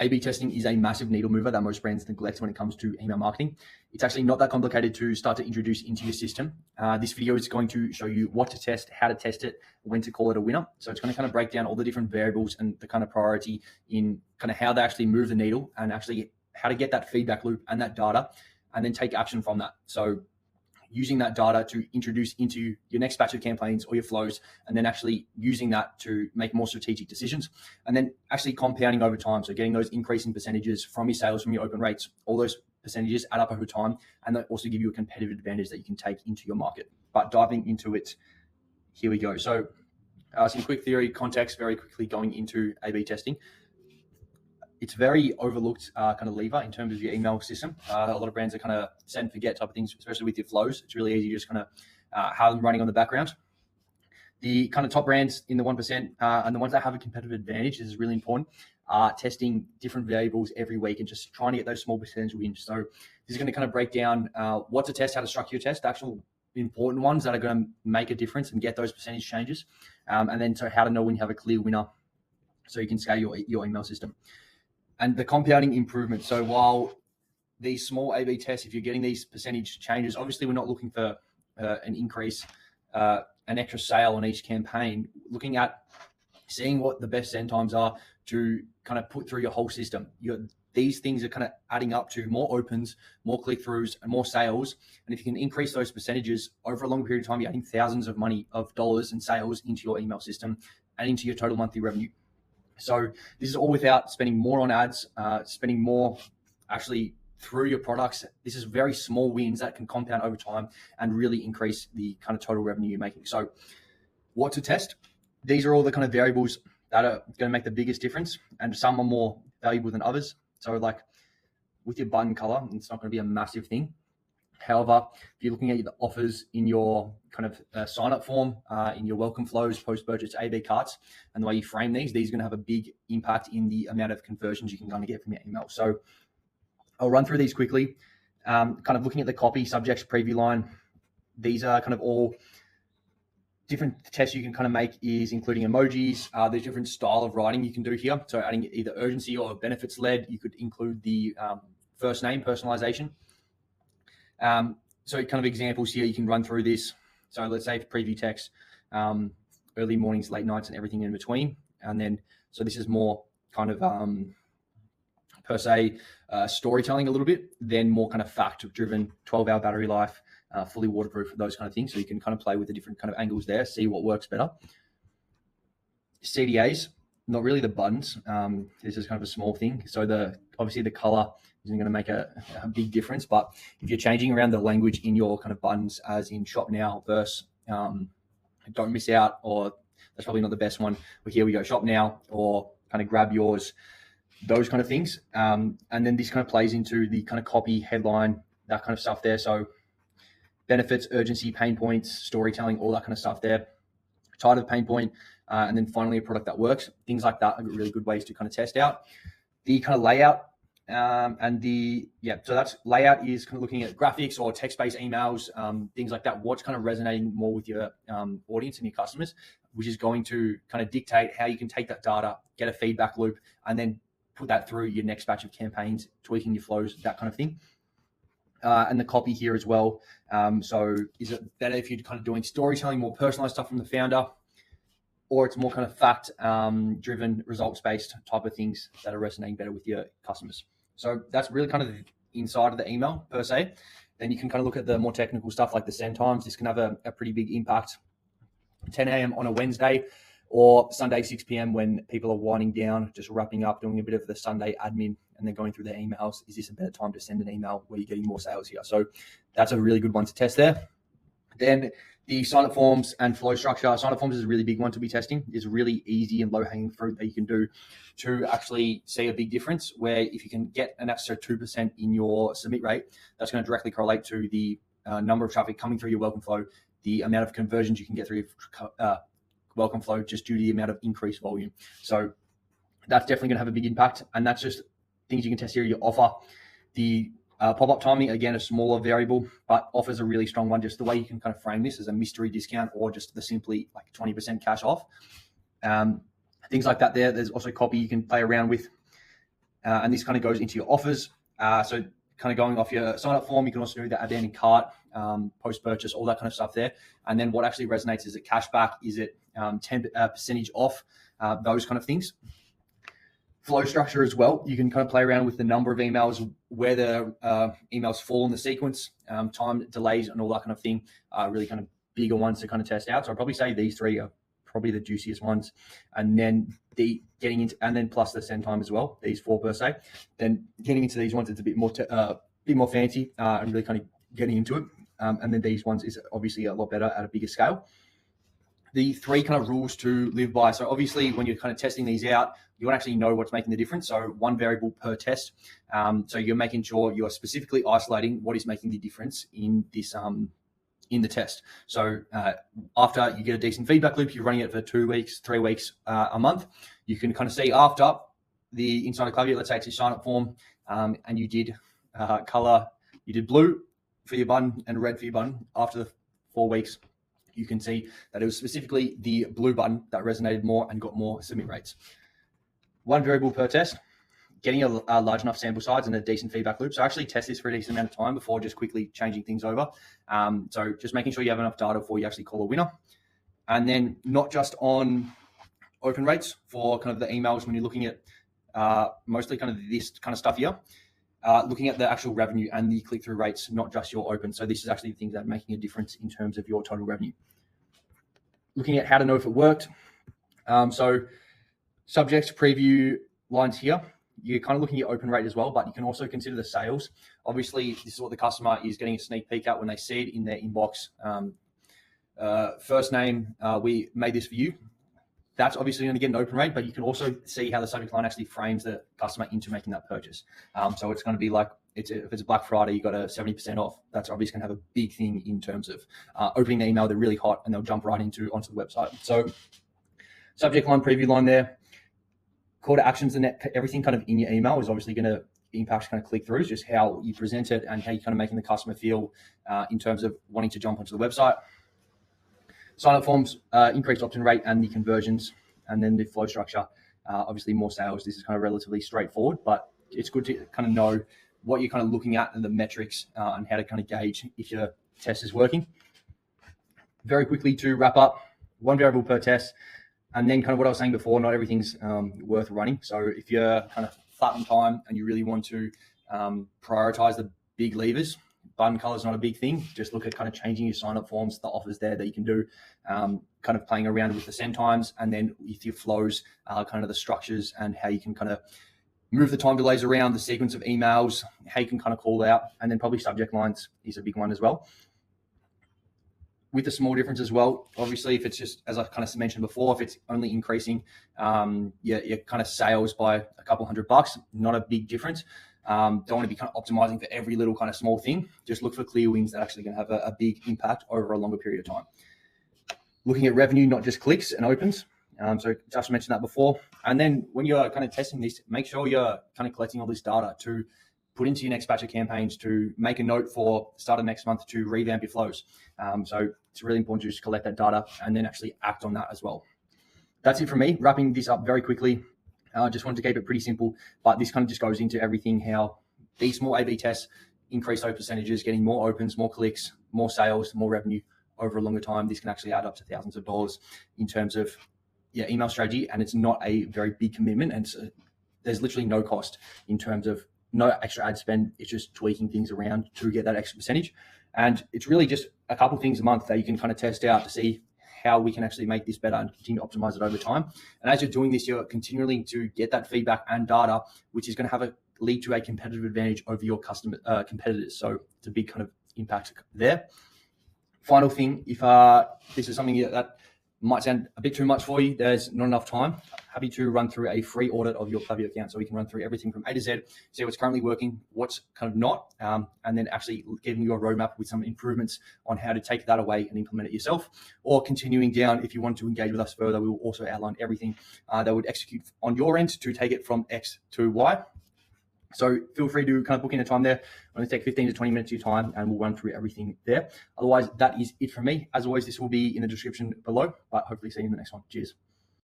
A/B testing is a massive needle mover that most brands neglect when it comes to email marketing. It's actually not that complicated to start to introduce into your system. This video is going to show you what to test, how to test it, when to call it a winner. So it's going to kind of break down all the different variables and the kind of priority in kind of how they actually move the needle and actually how to get that feedback loop and that data and then take action from that. So using that data to introduce into your next batch of campaigns or your flows, and then actually using that to make more strategic decisions, and then actually compounding over time. So getting those increasing percentages from your sales, from your open rates, all those percentages add up over time, and they also give you a competitive advantage that you can take into your market. But diving into it, here we go. So some quick theory context very quickly going into A/B testing. It's very overlooked kind of lever in terms of your email system. A lot of brands are kind of set and forget type of things, especially with your flows. It's really easy to just kind of have them running on the background. The kind of top brands in the 1% and the ones that have a competitive advantage, this is really important, are testing different variables every week and just trying to get those small percentage wins. So this is going to kind of break down what to test, how to structure your test, the actual important ones that are going to make a difference and get those percentage changes. And then so how to know when you have a clear winner so you can scale your email system. And the compounding improvements. So while these small A/B tests, if you're getting these percentage changes, obviously we're not looking for an increase, an extra sale on each campaign, looking at seeing what the best send times are to kind of put through your whole system. These things are kind of adding up to more opens, more click-throughs, and more sales. And if you can increase those percentages over a long period of time, you're adding thousands of dollars in sales into your email system and into your total monthly revenue. So this is all without spending more on ads, spending more actually through your products. This is very small wins that can compound over time and really increase the kind of total revenue you're making. So what to test? These are all the kind of variables that are going to make the biggest difference, and some are more valuable than others. So like with your button color, it's not going to be a massive thing. However, if you're looking at the offers in your kind of sign-up form, in your welcome flows, post-purchase A/B carts, and the way you frame these are going to have a big impact in the amount of conversions you can kind of get from your email. So I'll run through these quickly. Kind of looking at the copy, subjects, preview line. These are kind of all different tests you can kind of make, is including emojis. There's different style of writing you can do here. So adding either urgency or benefits led. You could include the first name personalization. So kind of examples here, you can run through this. So let's say preview text, early mornings, late nights, and everything in between. And then, so this is more kind of per se storytelling a little bit, then more kind of fact driven, 12-hour battery life, fully waterproof, those kind of things. So you can kind of play with the different kind of angles there, see what works better. CDAs, not really the buttons. This is kind of a small thing. So obviously the color isn't going to make a big difference, but if you're changing around the language in your kind of buttons, as in shop now versus don't miss out, or that's probably not the best one, but here we go, shop now, or kind of grab yours, those kind of things. And then this kind of plays into the kind of copy, headline, that kind of stuff there. So benefits, urgency, pain points, storytelling, all that kind of stuff there. Title of pain point, and then finally a product that works. Things like that are really good ways to kind of test out. The kind of layout, so that's layout is kind of looking at graphics or text-based emails, things like that. What's kind of resonating more with your audience and your customers, which is going to kind of dictate how you can take that data, get a feedback loop, and then put that through your next batch of campaigns, tweaking your flows, that kind of thing. And the copy here as well. So is it better if you're kind of doing storytelling, more personalized stuff from the founder, or it's more kind of fact driven, results-based type of things that are resonating better with your customers? So that's really kind of the inside of the email per se. Then you can kind of look at the more technical stuff like the send times. This can have a pretty big impact. 10 a.m. on a Wednesday or Sunday, 6 p.m. when people are winding down, just wrapping up, doing a bit of the Sunday admin, and then going through their emails. Is this a better time to send an email where you're getting more sales here? So that's a really good one to test there. Then the sign-up forms and flow structure. Sign-up forms is a really big one to be testing. It's really easy and low-hanging fruit that you can do to actually see a big difference, where if you can get an extra 2% in your submit rate, that's going to directly correlate to the number of traffic coming through your welcome flow, the amount of conversions you can get through your welcome flow just due to the amount of increased volume. So that's definitely going to have a big impact. And that's just things you can test here. Your offer, the pop-up timing, again, a smaller variable, but offers a really strong one. Just the way you can kind of frame this as a mystery discount or just the simply like 20% cash off. Things like that there. There's also copy you can play around with. and this kind of goes into your offers. So kind of going off your sign up form, you can also do that abandoned cart, post purchase, all that kind of stuff there. And then what actually resonates, is it cashback? Is it 10 percentage off? Those kind of things. Flow structure as well. You can kind of play around with the number of emails, where the emails fall in the sequence, time delays, and all that kind of thing. Really kind of bigger ones to kind of test out. So I'd probably say these three are probably the juiciest ones, and then and then plus the send time as well. These four per se. Then getting into these ones, it's a bit more fancy, and really kind of getting into it. And then these ones is obviously a lot better at a bigger scale. The three kind of rules to live by. So obviously, when you're kind of testing these out, you want to actually know what's making the difference. So one variable per test. So you're making sure you are specifically isolating what is making the difference in this in the test. So after you get a decent feedback loop, you're running it for 2 weeks, 3 weeks, a month. You can kind of see after the inside of Klaviyo, let's say it's your sign up form, and you did color, you did blue for your button and red for your button. After the 4 weeks, you can see that it was specifically the blue button that resonated more and got more submit rates. One variable per test, getting a large enough sample size and a decent feedback loop. So actually test this for a decent amount of time before just quickly changing things over. So just making sure you have enough data before you actually call a winner. And then not just on open rates for kind of the emails when you're looking at mostly kind of this kind of stuff here, looking at the actual revenue and the click-through rates, not just your open. So this is actually the things that are making a difference in terms of your total revenue. Looking at how to know if it worked. So subject preview lines here, you're kind of looking at open rate as well, but you can also consider the sales. Obviously, this is what the customer is getting a sneak peek at when they see it in their inbox. First name, we made this for you. That's obviously going to get an open rate, but you can also see how the subject line actually frames the customer into making that purchase. So it's going to be like, if it's Black Friday, you got a 70% off. That's obviously going to have a big thing in terms of opening the email. They're really hot and they'll jump right onto the website. So subject line, preview line there. Call to actions and everything kind of in your email is obviously going to impact kind of click-throughs, just how you present it and how you're kind of making the customer feel in terms of wanting to jump onto the website. Sign-up forms, increased opt-in rate and the conversions, and then the flow structure, obviously more sales. This is kind of relatively straightforward, but it's good to kind of know what you're kind of looking at and the metrics and how to kind of gauge if your test is working. Very quickly to wrap up, one variable per test, and then kind of what I was saying before, not everything's worth running. So if you're kind of flat on time and you really want to prioritize the big levers, button color is not a big thing. Just look at kind of changing your sign-up forms, the offers there that you can do, kind of playing around with the send times, and then with your flows, kind of the structures and how you can kind of move the time delays around, the sequence of emails, how you can kind of call out, and then probably subject lines is a big one as well. With a small difference as well, obviously, if it's just, as I kind of mentioned before, if it's only increasing your kind of sales by a couple $100, not a big difference. Don't want to be kind of optimizing for every little kind of small thing. Just look for clear wins that are actually going to have a big impact over a longer period of time. Looking at revenue, not just clicks and opens. So Josh mentioned that before. And then when you're kind of testing this, make sure you're kind of collecting all this data to put into your next batch of campaigns, to make a note for start of next month to revamp your flows. So it's really important to just collect that data and then actually act on that as well. That's it from me. Wrapping this up very quickly. Just wanted to keep it pretty simple, but this kind of just goes into everything, how these small A/B tests increase those percentages, getting more opens, more clicks, more sales, more revenue over a longer time. This can actually add up to thousands of dollars in terms of email strategy, and it's not a very big commitment, and there's literally no cost in terms of no extra ad spend. It's just tweaking things around to get that extra percentage, and it's really just a couple things a month that you can kind of test out to see how we can actually make this better and continue to optimize it over time. And as you're doing this, you're continuing to get that feedback and data, which is going to lead to a competitive advantage over your competitors. So it's a big kind of impact there. Final thing, if this is something that might sound a bit too much for you, there's not enough time, happy to run through a free audit of your Klaviyo account. So we can run through everything from A to Z, see what's currently working, what's kind of not, and then actually giving you a roadmap with some improvements on how to take that away and implement it yourself, or continuing down. If you want to engage with us further, we will also outline everything that would execute on your end to take it from X to Y. So feel free to kind of book in a time there. I'm going to take 15 to 20 minutes of your time and we'll run through everything there. Otherwise, that is it from me. As always, this will be in the description below, but hopefully see you in the next one. Cheers.